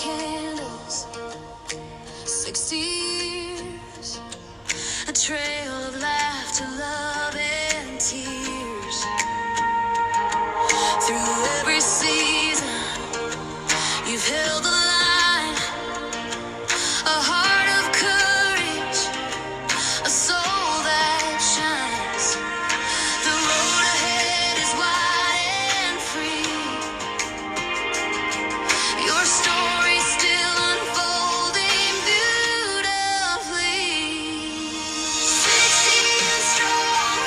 candles, 60 years, a trail of laughter, love, and tears. Through every season, you've held the line, a heart of courage, a soul that shines. The road ahead is wide and free. Your story still unfolding beautifully. 60 and strong,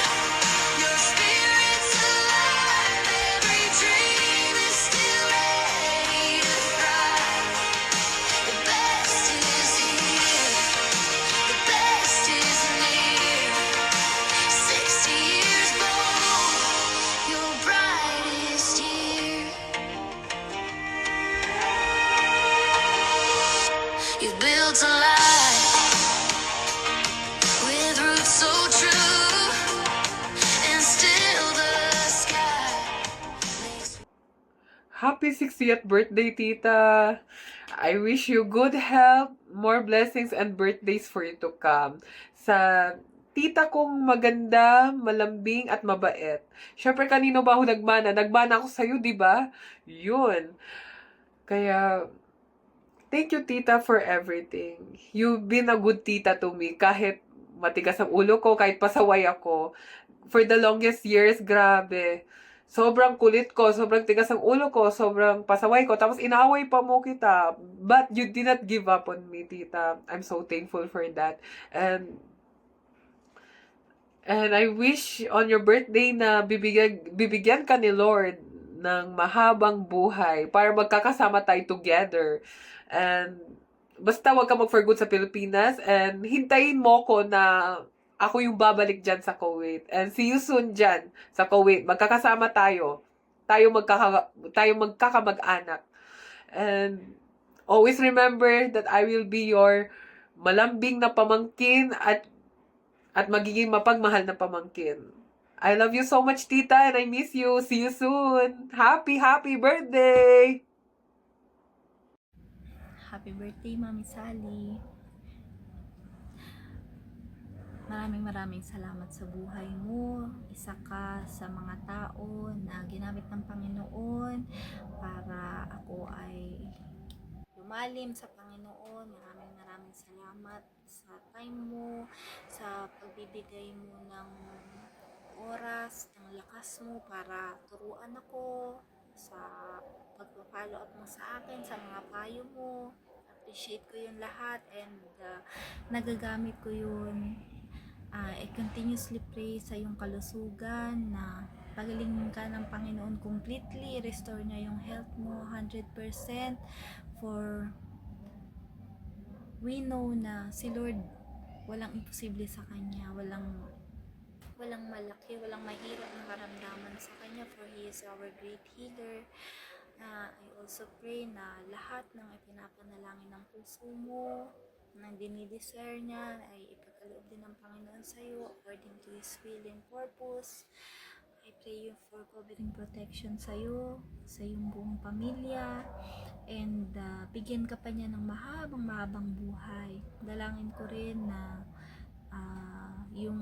your spirit's alive. Every dream is still ready to thrive. The best is here, the best is near. 60 years bold, your brightest year. You've built a life with roots so true, and still the sky makes. Happy 60th birthday, Tita! I wish you good health, more blessings, and birthdays for you to come. Sa tita kong maganda, malambing, at mabait. Siyempre, kanino ba ako nagmana? Nagmana ako sa'yo, di ba? Yun. Kaya, thank you, tita, for everything. You've been a good tita to me. Kahit matigas ang ulo ko, kahit pasaway ako. For the longest years, grabe. Sobrang kulit ko, sobrang tigas ang ulo ko, sobrang pasaway ko. Tapos inaaway pa mo kita. But you did not give up on me, tita. I'm so thankful for that. And I wish on your birthday na bibigyan ka ni Lord ng mahabang buhay para magkakasama tayo together. And basta wag ka mag-for good sa Pilipinas and hintayin mo ko na ako yung babalik dyan sa Kuwait. And see you soon dyan sa Kuwait. Magkakasama tayo. Tayo magkakamag-anak. And always remember that I will be your malambing na pamangkin at magiging mapagmahal na pamangkin. I love you so much, tita, and I miss you. See you soon. Happy birthday! Happy birthday, Mami Sally. Maraming salamat sa buhay mo. Isa ka sa mga tao na ginamit ng Panginoon para ako ay lumalim sa Panginoon. Maraming salamat sa time mo, sa pagbibigay mo ng oras, ng lakas mo para turuan ako, sa pagpa-follow up mo sa akin, sa mga payo mo. Appreciate ko yun lahat and nagagamit ko yun. I continuously pray sa iyong kalusugan na pagalingin ka ng Panginoon completely, restore niya yung health mo 100%, for we know na si Lord walang imposible sa Kanya, walang malaki, walang mahirap na karamdaman sa Kanya, for He is our great healer. I also pray na lahat ng ipinapanalangin ng puso mo, na dinidesire niya, ay ipagkaloob din ng Panginoon sa iyo according to His will and purpose. I pray you for covering protection sa iyo, sa iyong buong pamilya, and bigyan ka pa niya ng mahabang buhay. Dalangin ko rin na yung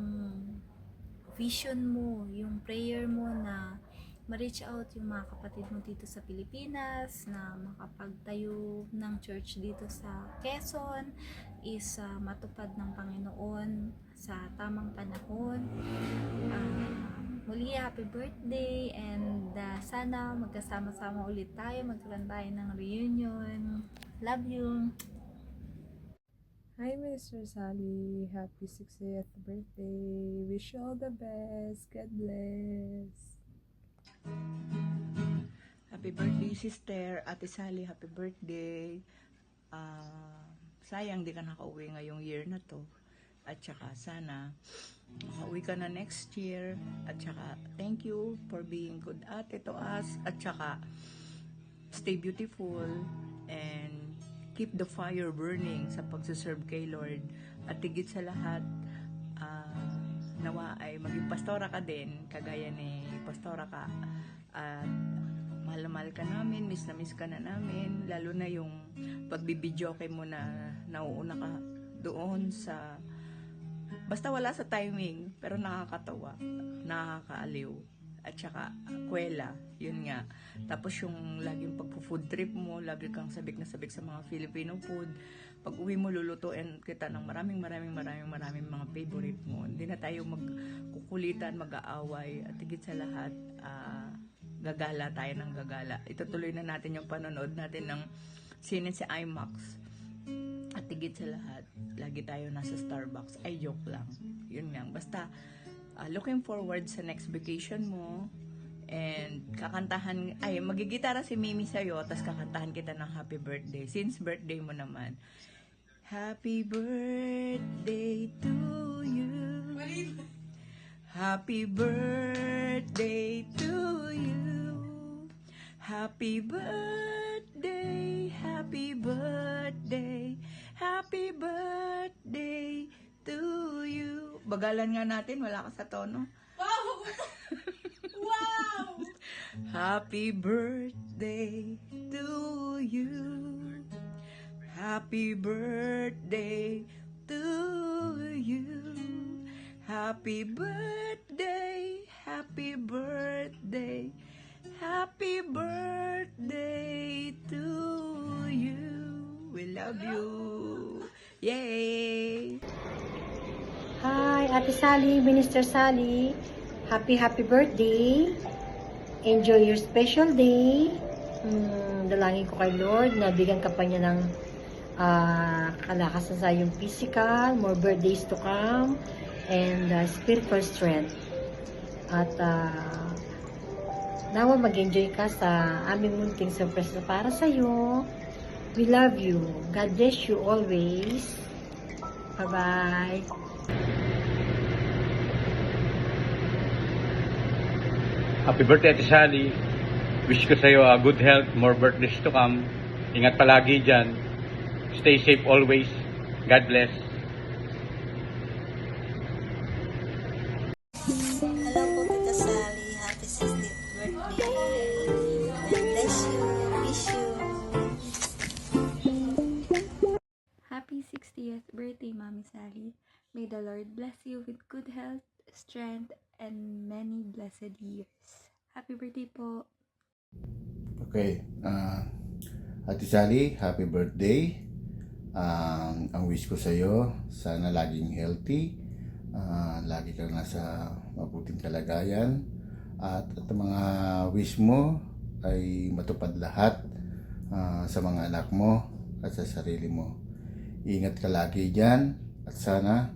vision mo, yung prayer mo na ma-reach out yung mga kapatid mo dito sa Pilipinas, na makapagtayo ng church dito sa Quezon, is matupad ng Panginoon sa tamang panahon. Muli, happy birthday, and sana magkasama-sama ulit tayo, magkaroon tayo ng reunion. Love you! Hi, Mr. Sally. Happy 60th birthday. Wish you all the best. God bless. Happy birthday, sister. Ate Sally, happy birthday. Sayang di ka nakauwi ngayong year na to. At saka sana makauwi ka na next year. At saka thank you for being good ate to us. At saka stay beautiful and keep the fire burning sa pagsaserve kay Lord. At higit sa lahat, nawa ay maging pastora ka din, kagaya ni pastora ka. At mahal na mahal ka namin, miss na miss ka na namin, lalo na yung pagbibidyoke mo na nauuna ka doon sa, basta wala sa timing, pero nakakatawa, nakakaaliw, at saka kwela, yun nga. Tapos yung laging pagpo-food trip mo, lagi kang sabik na sabik sa mga Filipino food. Pag uwi mo, lulutuin kita ng maraming mga favorite mo. Hindi na tayo magkukulitan, mag-aaway, at higit sa lahat, gagala tayo ng gagala. Itutuloy na natin yung panonood natin ng sine si IMAX. At higit sa lahat, lagi tayo nasa Starbucks. Ay, joke lang. Yun nga. Basta, looking forward sa next vacation mo. And kakantahan, ay, magigitara si Mimi sa'yo, tapos kakantahan kita ng happy birthday. Since birthday mo naman. Happy birthday to you. Happy birthday to you. Happy birthday, happy birthday, happy birthday to you. Bagalan nga natin, wala ka sa tono. Wow! Wow! Happy birthday to you. Happy birthday to you. Happy birthday, happy birthday, happy birthday to you. We love you. Yay! Hi, Ate Sally, Minister Sally. Happy birthday. Enjoy your special day. Dalangin ko kay Lord na bigyan ka pa niya ng kalakasan sa iyong physical, more birthdays to come, and spiritual strength. At nawa mag-enjoy ka sa aming munting surprise na para sa iyo. We love you. God bless you always. Bye-bye. Happy birthday, Ate Sally. Wish ko sa'yo good health, more birthdays to come. Ingat palagi dyan. Stay safe always. God bless. Hello po, Tita Sally. Happy 60th birthday. God bless you. Wish you. Happy 60th birthday, Mami Sally. May the Lord bless you with good health, strength, and many blessed years. Happy birthday po. Okay, Ate Sally, happy birthday. Ang wish ko sa iyo, sana laging healthy, lagi kang nasa mabuting kalagayan, at ang mga wish mo ay matupad lahat sa mga anak mo at sa sarili mo. Ingat ka lagi dyan, at sana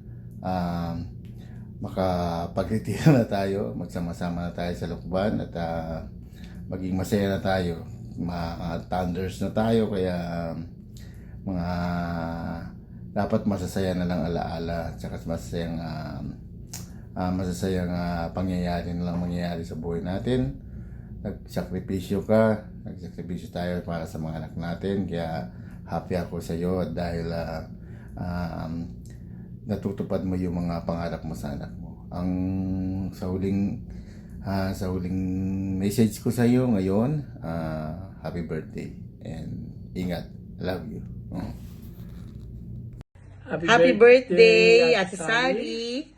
makapagretiro na tayo, magsama-sama na tayo sa lukban, at maging masaya na tayo. Thunders na tayo, kaya mga dapat masasaya na lang alaala, tsaka masasayang pangyayari na lang mangyayari sa buhay natin. Nagsakripisyo tayo para sa mga anak natin, kaya happy ako sa iyo dahil natutupad mo yung mga pangarap mo sa anak mo. Ang sa huling message ko sa iyo ngayon, happy birthday and ingat. Love you. Happy birthday, Ate Sally.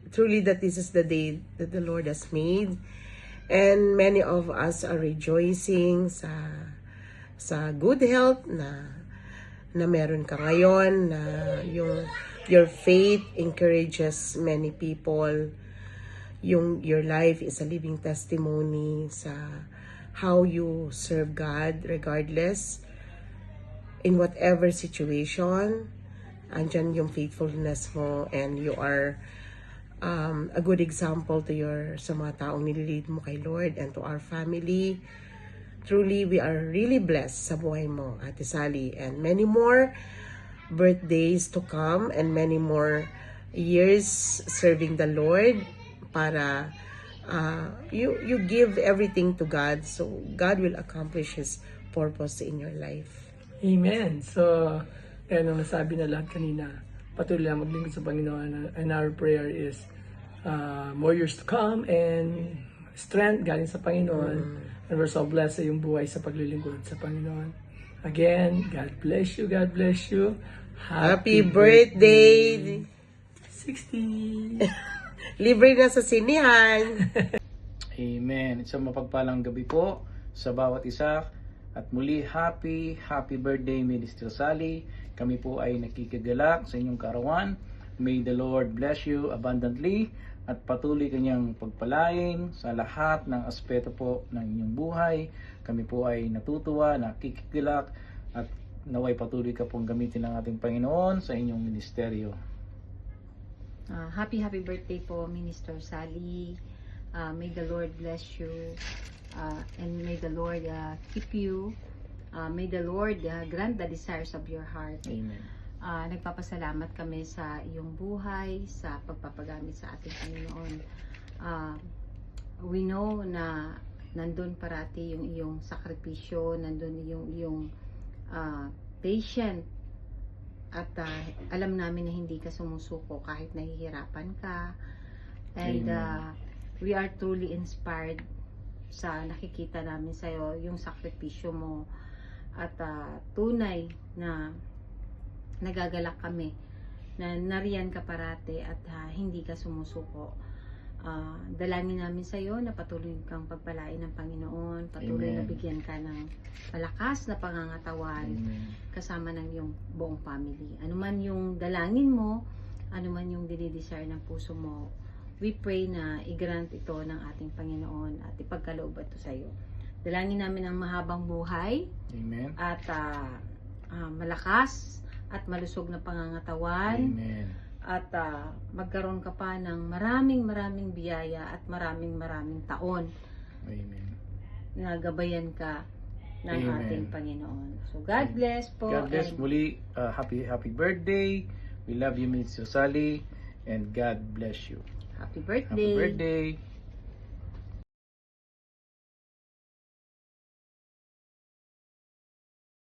Truly that this is the day that the Lord has made. And many of us are rejoicing sa good health na meron ka ngayon, na your faith encourages many people. Your life is a living testimony sa how you serve God regardless in whatever situation. Andyan yung faithfulness mo, and you are a good example to sa mga taong nililid mo kay Lord and to our family. Truly, we are really blessed sa buhay mo, Ate Sally, and many more birthdays to come and many more years serving the Lord para you give everything to God, so God will accomplish His purpose in your life. Amen. So, yan ang nasabi na lahat kanina. Patuloy lang maglingkod sa Panginoon, and our prayer is more years to come and strength galing sa Panginoon. And we're so blessed sa iyong buhay sa paglilingkod sa Panginoon. Again, God bless you, God bless you. Happy birthday! 60! Libre na sa sinihan. Amen. Isang mapagpalang gabi po sa bawat isa. At muli, happy birthday, Minister Sally. Kami po ay nakikigalak sa inyong karawan. May the Lord bless you abundantly at patuloy kanyang pagpalain sa lahat ng aspeto po ng inyong buhay. Kami po ay natutuwa, nakikigalak at naway patuloy ka pong gamitin ng ating Panginoon sa inyong ministeryo. Happy birthday po, Minister Sally. May the Lord bless you and may the Lord keep you. May the Lord grant the desires of your heart. Amen. Nagpapasalamat kami sa iyong buhay, sa pagpapagamit sa ating Panginoon. We know na nandun parati yung iyong sakripisyo, nandun yung iyong patient. At alam namin na hindi ka sumusuko kahit nahihirapan ka. And we are truly inspired sa nakikita namin sa'yo, yung sakripisyo mo. At tunay na nagagalak kami na nariyan ka parate at hindi ka sumusuko. Dalangin namin sa iyo na patuloy kang pagpalain ng Panginoon, patuloy Amen. na bigyan ka ng malakas na pangangatawan. Amen. Kasama ng iyong buong family. Ano man yung dalangin mo, ano man yung dinidesire ng puso mo, we pray na i-grant ito ng ating Panginoon at ipagkaloob ito sa iyo. Dalangin namin ang mahabang buhay Amen. at malakas at malusog na pangangatawan. Amen. At magkaroon ka pa ng maraming biyaya at maraming taon. Amen. Na gabayan ka ng Amen. ating Panginoon. So God bless po. God bless and muli. Happy birthday. We love you, Minister Sally. And God bless you. happy Happy birthday. birthday.